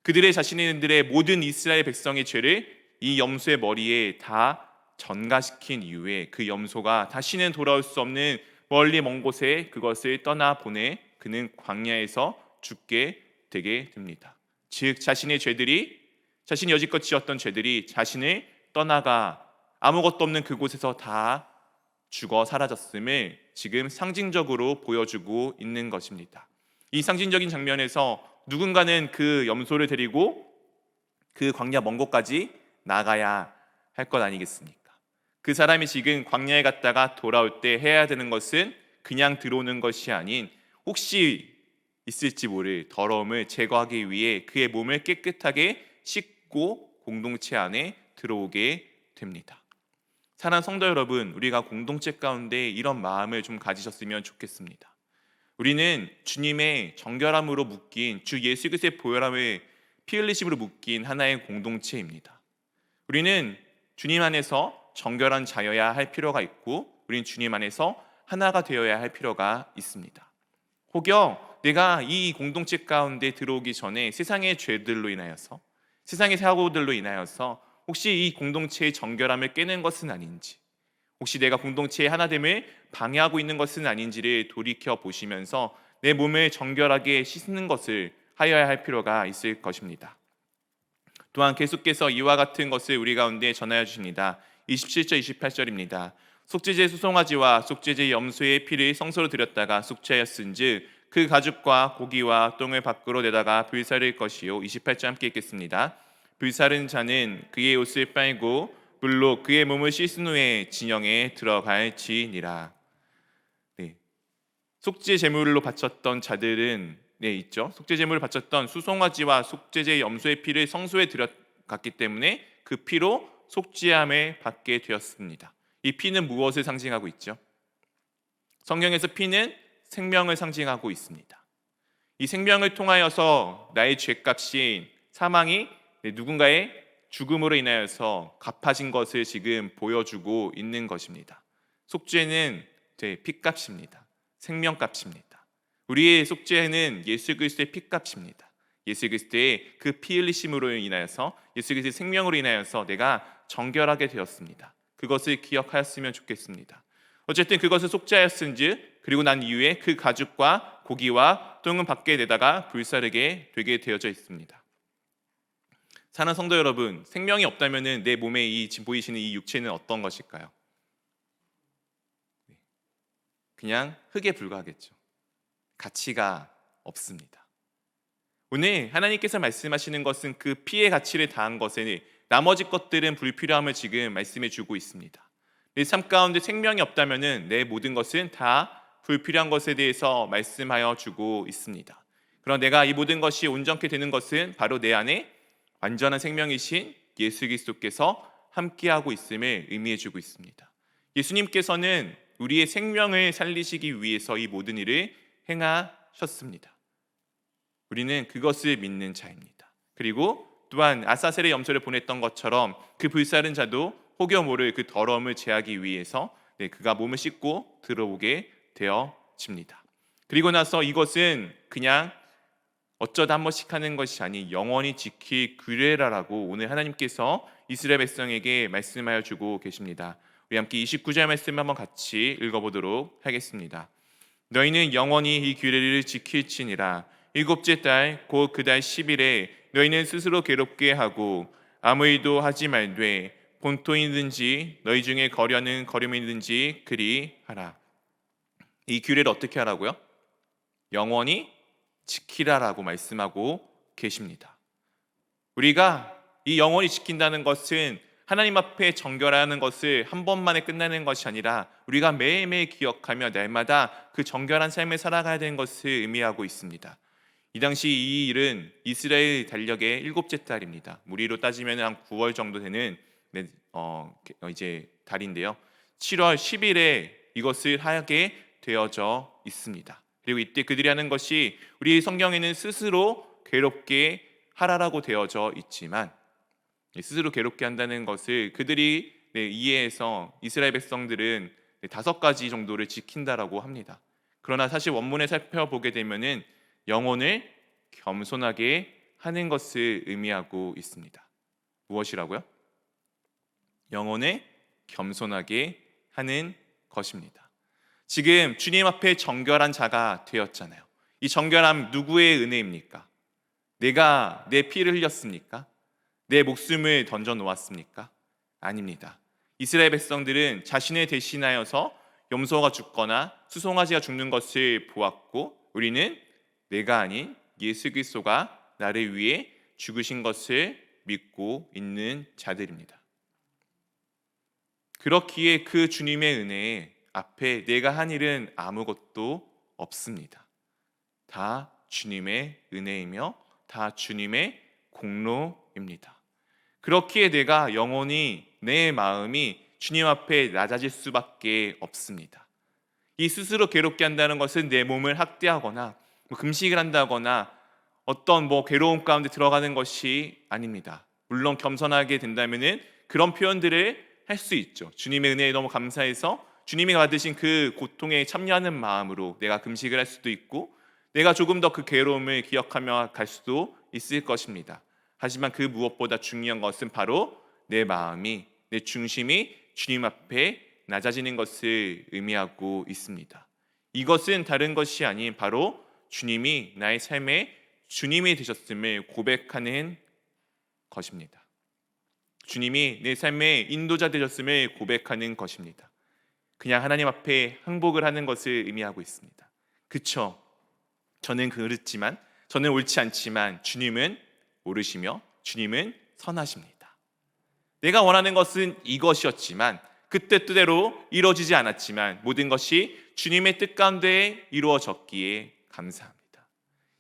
그들의 자신들의 모든 이스라엘 백성의 죄를 이 염소의 머리에 다 전가시킨 이후에 그 염소가 다시는 돌아올 수 없는 멀리 먼 곳에 그것을 떠나 보내 그는 광야에서 죽게 되게 됩니다. 즉 자신의 죄들이, 자신이 여지껏 지었던 죄들이 자신을 떠나가 아무것도 없는 그곳에서 다 죽어 사라졌음을 지금 상징적으로 보여주고 있는 것입니다. 이 상징적인 장면에서 누군가는 그 염소를 데리고 그 광야 먼 곳까지 나가야 할 것 아니겠습니까? 그 사람이 지금 광야에 갔다가 돌아올 때 해야 되는 것은 그냥 들어오는 것이 아닌 혹시 있을지 모를 더러움을 제거하기 위해 그의 몸을 깨끗하게 씻고 공동체 안에 들어오게 됩니다. 사랑하는 성도 여러분, 우리가 공동체 가운데 이런 마음을 좀 가지셨으면 좋겠습니다. 우리는 주님의 정결함으로 묶인 주 예수 그리스도의 보혈함을 피 흘리심으로 묶인 하나의 공동체입니다. 우리는 주님 안에서 정결한 자여야 할 필요가 있고 우리는 주님 안에서 하나가 되어야 할 필요가 있습니다. 혹여 내가 이 공동체 가운데 들어오기 전에 세상의 죄들로 인하여서 세상의 사고들로 인하여서 혹시 이 공동체의 정결함을 깨는 것은 아닌지, 혹시 내가 공동체의 하나됨을 방해하고 있는 것은 아닌지를 돌이켜 보시면서 내 몸을 정결하게 씻는 것을 하여야 할 필요가 있을 것입니다. 또한 계속해서 이와 같은 것을 우리 가운데 전하여 주십니다. 27절 28절입니다. 속죄제 수송아지와 속죄제 염소의 피를 성소로 드렸다가 속죄하였은즉 그 가죽과 고기와 똥을 밖으로 내다가 불사를 것이요. 28절 함께 읽겠습니다. 불사른 자는 그의 옷을 빨고 물로 그의 몸을 씻은 후에 진영에 들어갈지니라. 속죄 제물로 바쳤던 자들은 있죠. 속죄 제물을 바쳤던 수송아지와 속죄제 염소의 피를 성소에 들여갔기 때문에 그 피로 속죄함을 받게 되었습니다. 이 피는 무엇을 상징하고 있죠? 성경에서 피는 생명을 상징하고 있습니다. 이 생명을 통하여서 나의 죄값인 사망이 누군가의 죽음으로 인하여서 갚아진 것을 지금 보여주고 있는 것입니다. 속죄는 제 피값입니다. 생명값입니다. 우리의 속죄는 예수 그리스도의 피값입니다. 예수 그리스도의 그 피 흘리심으로 인하여서, 예수 그리스도의 생명으로 인하여서 내가 정결하게 되었습니다. 그것을 기억하였으면 좋겠습니다. 어쨌든 그것을 속죄하였은즉 그리고 난 이후에 그 가죽과 고기와 똥은 밖에 내다가 불사르게 되게 되어져 있습니다. 사는 성도 여러분, 생명이 없다면 내 몸에 지금 보이시는 이 육체는 어떤 것일까요? 그냥 흙에 불과하겠죠. 가치가 없습니다. 오늘 하나님께서 말씀하시는 것은 그 피의 가치를 다한 것에 나머지 것들은 불필요함을 지금 말씀해 주고 있습니다. 내 삶 가운데 생명이 없다면 내 모든 것은 다 불필요한 것에 대해서 말씀하여 주고 있습니다. 그러나 내가 이 모든 것이 온전케 되는 것은 바로 내 안에 완전한 생명이신 예수 그리스도께서 함께하고 있음을 의미해 주고 있습니다. 예수님께서는 우리의 생명을 살리시기 위해서 이 모든 일을 행하셨습니다. 우리는 그것을 믿는 자입니다. 그리고 또한 아사셀의 염소를 보냈던 것처럼 그 불사른 자도 혹여 모를 그 더러움을 제하기 위해서 그가 몸을 씻고 들어오게 되어집니다. 그리고 나서 이것은 그냥 어쩌다 한 번씩 하는 것이 아닌 영원히 지킬 규례라라고 오늘 하나님께서 이스라엘 백성에게 말씀하여 주고 계십니다. 우리 함께 29절 말씀 한번 같이 읽어보도록 하겠습니다. 너희는 영원히 이 규례를 지킬지니라. 일곱째 달 곧 그 달 10일에 너희는 스스로 괴롭게 하고 아무 일도 하지 말되 본토이든지 너희 중에 거려는 거름이든지 그리 하라. 이 규례를 어떻게 하라고요? 영원히 지키라라고 말씀하고 계십니다. 우리가 이 영원히 지킨다는 것은 하나님 앞에 정결하는 것을 한 번만에 끝나는 것이 아니라 우리가 매일매일 기억하며 날마다 그 정결한 삶을 살아가야 되는 것을 의미하고 있습니다. 이 당시 이 일은 이스라엘 달력의 일곱째 달입니다. 우리로 따지면 한 9월 정도 되는 이제 달인데요. 7월 10일에 이것을 하게 되어져 있습니다. 그리고 이때 그들이 하는 것이 우리 성경에는 스스로 괴롭게 하라라고 되어져 있지만 스스로 괴롭게 한다는 것을 그들이 이해해서 이스라엘 백성들은 5가지 정도를 지킨다라고 합니다. 그러나 사실 원문에 살펴보게 되면은 영혼을 겸손하게 하는 것을 의미하고 있습니다. 무엇이라고요? 영혼을 겸손하게 하는 것입니다. 지금 주님 앞에 정결한 자가 되었잖아요. 이 정결함 누구의 은혜입니까? 내가 내 피를 흘렸습니까? 내 목숨을 던져 놓았습니까? 아닙니다. 이스라엘 백성들은 자신을 대신하여서 염소가 죽거나 수송아지가 죽는 것을 보았고 우리는 내가 아닌 예수 그리스도가 나를 위해 죽으신 것을 믿고 있는 자들입니다. 그렇기에 그 주님의 은혜 앞에 내가 한 일은 아무것도 없습니다. 다 주님의 은혜이며 다 주님의 공로입니다. 그렇기에 내가 영원히 내 마음이 주님 앞에 낮아질 수밖에 없습니다. 이 스스로 괴롭게 한다는 것은 내 몸을 학대하거나 금식을 한다거나 어떤 괴로움 가운데 들어가는 것이 아닙니다. 물론 겸손하게 된다면은 그런 표현들을 할 수 있죠. 주님의 은혜에 너무 감사해서 주님이 받으신 그 고통에 참여하는 마음으로 내가 금식을 할 수도 있고 내가 조금 더 그 괴로움을 기억하며 갈 수도 있을 것입니다. 하지만 그 무엇보다 중요한 것은 바로 내 마음이, 내 중심이 주님 앞에 낮아지는 것을 의미하고 있습니다. 이것은 다른 것이 아닌 바로 주님이 나의 삶의 주님이 되셨음을 고백하는 것입니다. 주님이 내 삶의 인도자 되셨음을 고백하는 것입니다. 그냥 하나님 앞에 항복을 하는 것을 의미하고 있습니다. 그쵸? 저는 그렇지만, 저는 옳지 않지만 주님은 옳으시며 주님은 선하십니다. 내가 원하는 것은 이것이었지만 그때 뜻대로 이루어지지 않았지만 모든 것이 주님의 뜻 가운데 이루어졌기에 감사합니다.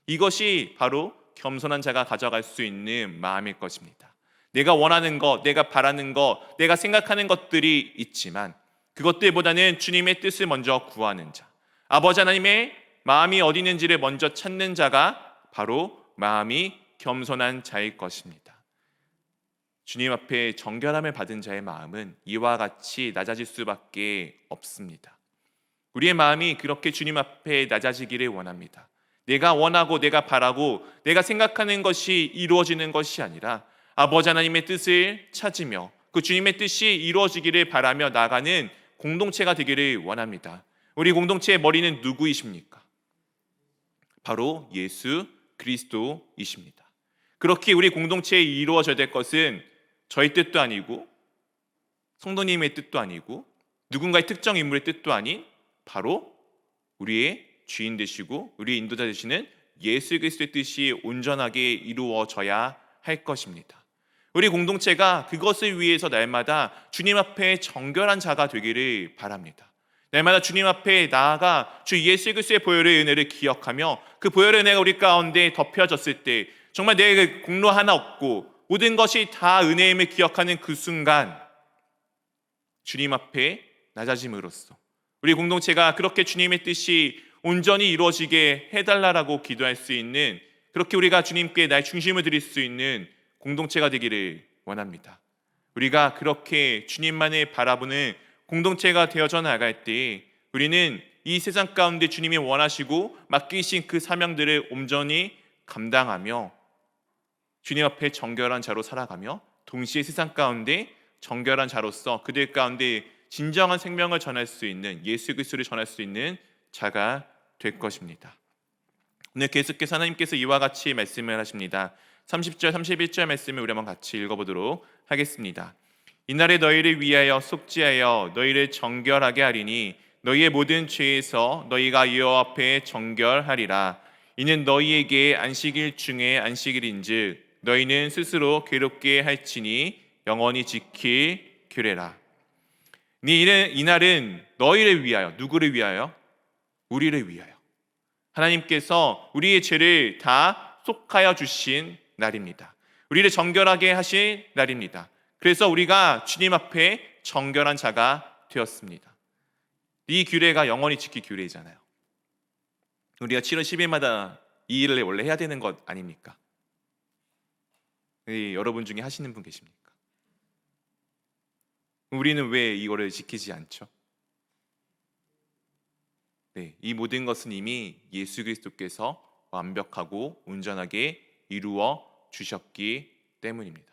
이것이 바로 겸손한 자가 가져갈 수 있는 마음일 것입니다. 내가 원하는 것, 내가 바라는 것, 내가 생각하는 것들이 있지만 그것들보다는 주님의 뜻을 먼저 구하는 자, 아버지 하나님의 마음이 어디 있는지를 먼저 찾는 자가 바로 마음이 겸손한 자일 것입니다. 주님 앞에 정결함을 받은 자의 마음은 이와 같이 낮아질 수밖에 없습니다. 우리의 마음이 그렇게 주님 앞에 낮아지기를 원합니다. 내가 원하고 내가 바라고 내가 생각하는 것이 이루어지는 것이 아니라 아버지 하나님의 뜻을 찾으며 그 주님의 뜻이 이루어지기를 바라며 나아가는 공동체가 되기를 원합니다. 우리 공동체의 머리는 누구이십니까? 바로 예수 그리스도이십니다. 그렇게 우리 공동체에 이루어져야 될 것은 저희 뜻도 아니고 성도님의 뜻도 아니고 누군가의 특정 인물의 뜻도 아닌 바로 우리의 주인 되시고 우리의 인도자 되시는 예수 그리스도의 뜻이 온전하게 이루어져야 할 것입니다. 우리 공동체가 그것을 위해서 날마다 주님 앞에 정결한 자가 되기를 바랍니다. 날마다 주님 앞에 나아가 주 예수 그리스도의 보혈의 은혜를 기억하며 그 보혈의 은혜가 우리 가운데 덮여졌을 때 정말 내 공로 하나 없고 모든 것이 다 은혜임을 기억하는 그 순간 주님 앞에 낮아짐으로써 우리 공동체가 그렇게 주님의 뜻이 온전히 이루어지게 해달라고 기도할 수 있는 그렇게 우리가 주님께 나의 중심을 드릴 수 있는 공동체가 되기를 원합니다. 우리가 그렇게 주님만을 바라보는 공동체가 되어져 나갈 때 우리는 이 세상 가운데 주님이 원하시고 맡기신 그 사명들을 온전히 감당하며 주님 앞에 정결한 자로 살아가며 동시에 세상 가운데 정결한 자로서 그들 가운데 진정한 생명을 전할 수 있는 예수 그리스도를 전할 수 있는 자가 될 것입니다. 오늘 계속해서 하나님께서 이와 같이 말씀을 하십니다. 30절 31절 말씀을 우리 한번 같이 읽어보도록 하겠습니다. 이날에 너희를 위하여 속죄하여 너희를 정결하게 하리니 너희의 모든 죄에서 너희가 여호와 앞에 정결하리라. 이는 너희에게 안식일 중에 안식일인즉 너희는 스스로 괴롭게 할지니 영원히 지킬 규례라. 이날은 너희를 위하여, 누구를 위하여? 우리를 위하여. 하나님께서 우리의 죄를 다 속하여 주신 날입니다. 우리를 정결하게 하신 날입니다. 그래서 우리가 주님 앞에 정결한 자가 되었습니다. 이 규례가 영원히 지킬 규례이잖아요. 우리가 7월 10일마다 이 일을 원래 해야 되는 것 아닙니까? 여러분 중에 하시는 분 계십니까? 우리는 왜 이거를 지키지 않죠? 네, 이 모든 것은 이미 예수 그리스도께서 완벽하고 온전하게 이루어 주셨기 때문입니다.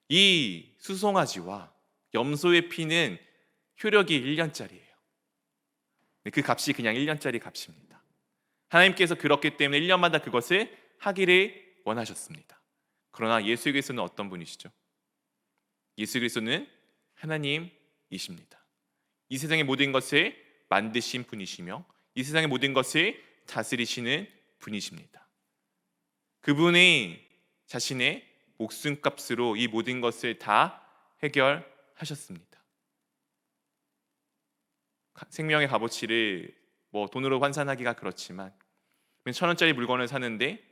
이 수송아지와 염소의 피는 효력이 1년짜리예요. 그 값이 그냥 1년짜리 값입니다. 하나님께서 그렇기 때문에 1년마다 그것을 하기를 원하셨습니다. 그러나 예수 그리스도는 어떤 분이시죠? 예수 그리스도는 하나님이십니다. 이 세상의 모든 것을 만드신 분이시며 이 세상의 모든 것을 다스리시는 분이십니다. 그분이 자신의 목숨값으로 이 모든 것을 다 해결하셨습니다. 생명의 값어치를 돈으로 환산하기가 그렇지만 1,000원짜리 물건을 사는데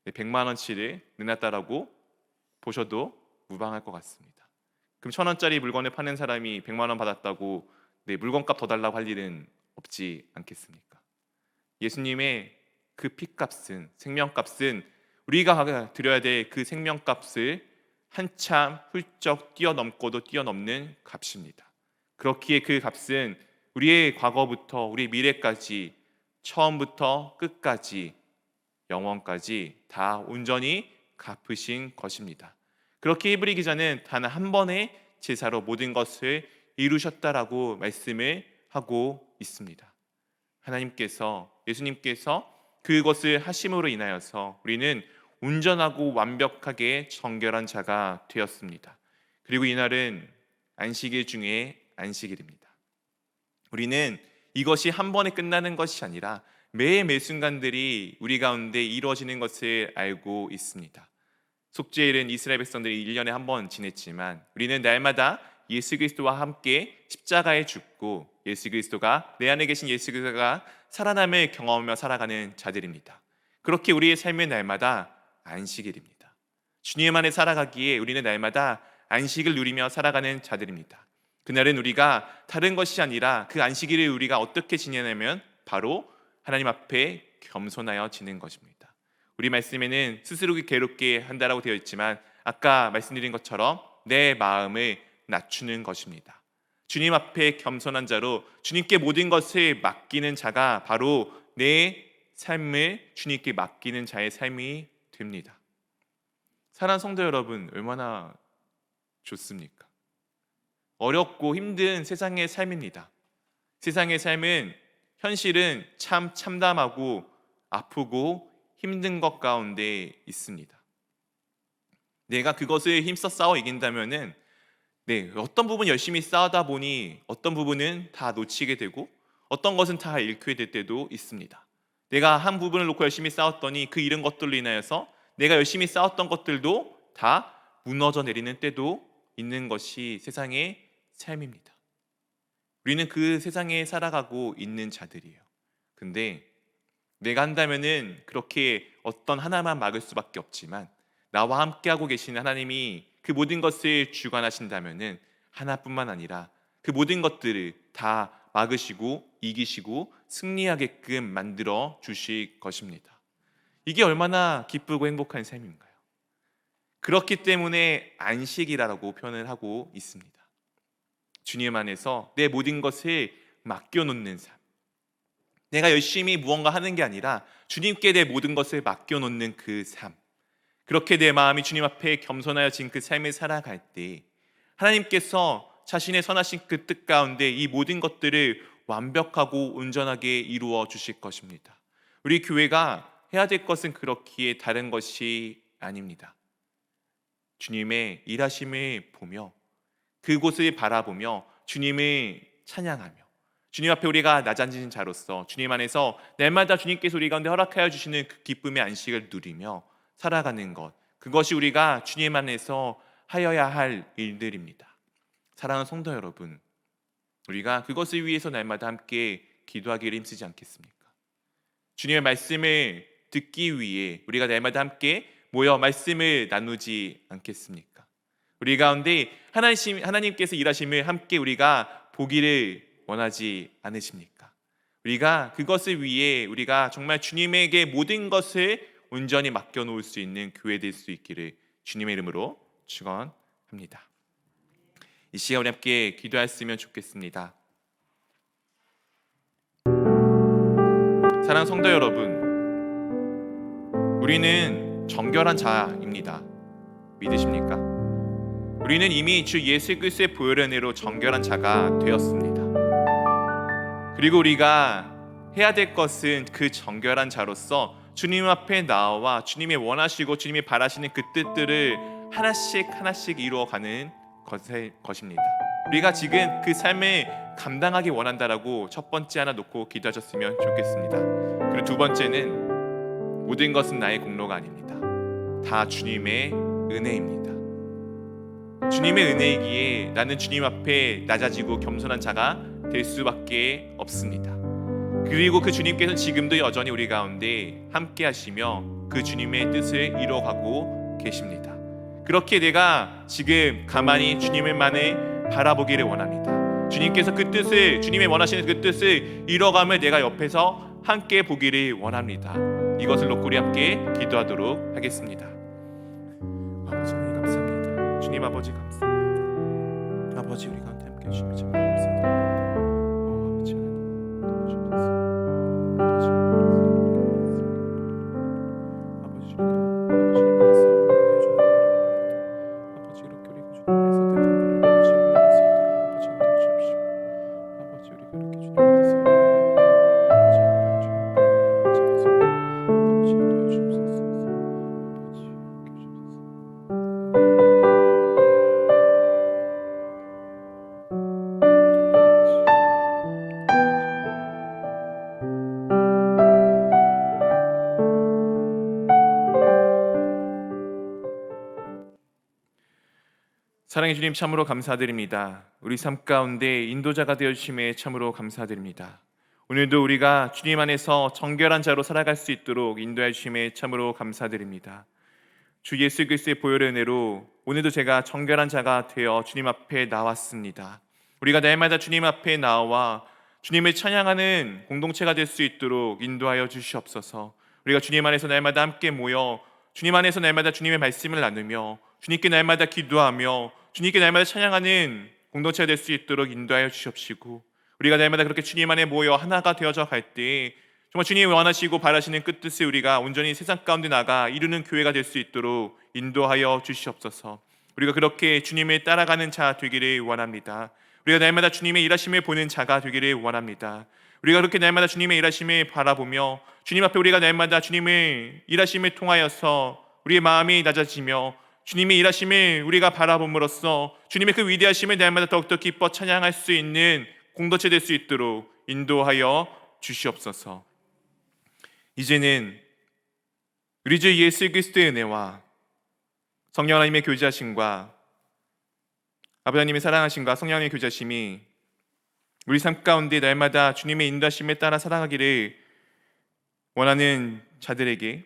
100만 원치를 내놨다라고 보셔도 무방할 것 같습니다. 그럼 1,000원짜리 물건을 파는 사람이 100만 원 받았다고 물건값 더 달라고 할 일은 없지 않겠습니까? 예수님의 그 피값은, 생명값은 우리가 드려야 될 그 생명값을 한참 훌쩍 뛰어넘고도 뛰어넘는 값입니다. 그렇기에 그 값은 우리의 과거부터 우리의 미래까지 처음부터 끝까지 영원까지 다 온전히 갚으신 것입니다. 그렇게 히브리 기자는 단 한 번의 제사로 모든 것을 이루셨다라고 말씀을 하고 있습니다. 하나님께서, 예수님께서 그것을 하심으로 인하여서 우리는 온전하고 완벽하게 정결한 자가 되었습니다. 그리고 이날은 안식일 중에 안식일입니다. 우리는 이것이 한 번에 끝나는 것이 아니라 매 순간들이 우리 가운데 이루어지는 것을 알고 있습니다. 속죄일은 이스라엘 백성들이 1년에 한 번 지냈지만 우리는 날마다 예수 그리스도와 함께 십자가에 죽고 예수 그리스도가, 내 안에 계신 예수 그리스도가 살아남을 경험하며 살아가는 자들입니다. 그렇게 우리의 삶의 날마다 안식일입니다. 주님 안에 살아가기에 우리는 날마다 안식을 누리며 살아가는 자들입니다. 그날은 우리가 다른 것이 아니라 그 안식일을 우리가 어떻게 지내냐면 바로 하나님 앞에 겸손하여 지는 것입니다. 우리 말씀에는 스스로 괴롭게 한다라고 되어 있지만 아까 말씀드린 것처럼 내 마음을 낮추는 것입니다. 주님 앞에 겸손한 자로 주님께 모든 것을 맡기는 자가 바로 내 삶을 주님께 맡기는 자의 삶이 됩니다. 사랑하는 성도 여러분, 얼마나 좋습니까? 어렵고 힘든 세상의 삶입니다. 세상의 삶은 현실은 참 참담하고 아프고 힘든 것 가운데 있습니다. 내가 그것을 힘써 싸워 이긴다면은 어떤 부분 열심히 싸우다 보니 어떤 부분은 다 놓치게 되고 어떤 것은 다 잃게 될 때도 있습니다. 내가 한 부분을 놓고 열심히 싸웠더니 그 잃은 것들로 인하여서 내가 열심히 싸웠던 것들도 다 무너져 내리는 때도 있는 것이 세상의 삶입니다. 우리는 그 세상에 살아가고 있는 자들이에요. 근데 내가 한다면은 그렇게 어떤 하나만 막을 수밖에 없지만 나와 함께하고 계시는 하나님이 그 모든 것을 주관하신다면은 하나뿐만 아니라 그 모든 것들을 다 막으시고 이기시고 승리하게끔 만들어 주실 것입니다. 이게 얼마나 기쁘고 행복한 삶인가요? 그렇기 때문에 안식이라고 표현을 하고 있습니다. 주님 안에서 내 모든 것을 맡겨놓는 삶. 내가 열심히 무언가 하는 게 아니라 주님께 내 모든 것을 맡겨놓는 그 삶. 그렇게 내 마음이 주님 앞에 겸손하여진 그 삶을 살아갈 때 하나님께서 자신의 선하신 그 뜻 가운데 이 모든 것들을 완벽하고 온전하게 이루어 주실 것입니다. 우리 교회가 해야 될 것은 그렇기에 다른 것이 아닙니다. 주님의 일하심을 보며 그곳을 바라보며 주님을 찬양하며 주님 앞에 우리가 낮아진 자로서 주님 안에서 날마다 주님께서 우리 가운데 허락하여 주시는 그 기쁨의 안식을 누리며 살아가는 것, 그것이 우리가 주님 안에서 하여야 할 일들입니다. 사랑하는 성도 여러분, 우리가 그것을 위해서 날마다 함께 기도하기를 힘쓰지 않겠습니까? 주님의 말씀을 듣기 위해 우리가 날마다 함께 모여 말씀을 나누지 않겠습니까? 우리 가운데 하나님께서 일하심을 함께 우리가 보기를 원하지 않으십니까? 우리가 그것을 위해 우리가 정말 주님에게 모든 것을 온전히 맡겨놓을 수 있는 교회 될 수 있기를 주님의 이름으로 축원합니다. 이 시간 우리 함께 기도했으면 좋겠습니다. 사랑하는 성도 여러분, 우리는 정결한 자입니다. 믿으십니까? 우리는 이미 주 예수 그리스도의 보혈의 은혜로 정결한 자가 되었습니다. 그리고 우리가 해야 될 것은 그 정결한 자로서 주님 앞에 나와 주님이 원하시고 주님이 바라시는 그 뜻들을 하나씩 이루어가는 것입니다. 우리가 지금 그 삶을 감당하기 원한다라고 첫 번째 하나 놓고 기도하셨으면 좋겠습니다. 그리고 두 번째는 모든 것은 나의 공로가 아닙니다. 다 주님의 은혜입니다. 주님의 은혜이기에 나는 주님 앞에 낮아지고 겸손한 자가 될 수밖에 없습니다. 그리고 그 주님께서는 지금도 여전히 우리 가운데 함께 하시며 그 주님의 뜻을 이루어가고 계십니다. 그렇게 내가 지금 가만히 주님만을 바라보기를 원합니다. 주님께서 그 뜻을, 주님의 원하시는 그 뜻을 이뤄감을 내가 옆에서 함께 보기를 원합니다. 이것을 놓고 우리 함께 기도하도록 하겠습니다. 아버지 하나님 감사합니다. 주님 아버지 감사합니다. 아버지 우리 가운데 함께 해주시면 참 감사합니다. 아버지 사랑해 주님 참으로 감사드립니다. 우리 삶 가운데 인도자가 되어 주심에 참으로 감사드립니다. 오늘도 우리가 주님 안에서 정결한 자로 살아갈 수 있도록 인도해 주심에 참으로 감사드립니다. 주 예수 그리스도의 보혈의 은혜로 오늘도 제가 정결한 자가 되어 주님 앞에 나왔습니다. 우리가 날마다 주님 앞에 나와 주님을 찬양하는 공동체가 될 수 있도록 인도하여 주시옵소서. 우리가 주님 안에서 날마다 함께 모여 주님 안에서 날마다 주님의 말씀을 나누며 주님께 날마다 기도하며 주님께 날마다 찬양하는 공동체가 될 수 있도록 인도하여 주시옵시고, 우리가 날마다 그렇게 주님 안에 모여 하나가 되어져 갈 때 정말 주님이 원하시고 바라시는 끝뜻을 우리가 온전히 세상 가운데 나가 이루는 교회가 될 수 있도록 인도하여 주시옵소서. 우리가 그렇게 주님을 따라가는 자 되기를 원합니다. 우리가 날마다 주님의 일하심을 보는 자가 되기를 원합니다. 우리가 그렇게 날마다 주님의 일하심을 바라보며 주님 앞에 우리가 날마다 주님의 일하심을 통하여서 우리의 마음이 낮아지며 주님의 일하심을 우리가 바라봄으로써 주님의 그 위대하심을 날마다 더욱더 기뻐 찬양할 수 있는 공동체 될 수 있도록 인도하여 주시옵소서. 이제는 우리 주 예수 그리스도의 은혜와 성령 하나님의 교제하심과 아버지 하나님의 사랑하심과 성령 하나님의 교제하심이 우리 삶 가운데 날마다 주님의 인도하심에 따라 살아가기를 원하는 자들에게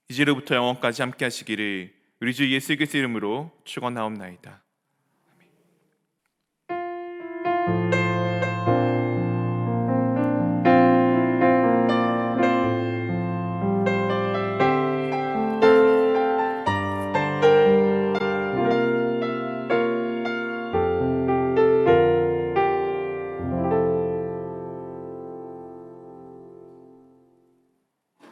이제로부터 영원까지 함께 하시기를 우리 주 예수 그리스도의 이름으로 축원하옵나이다.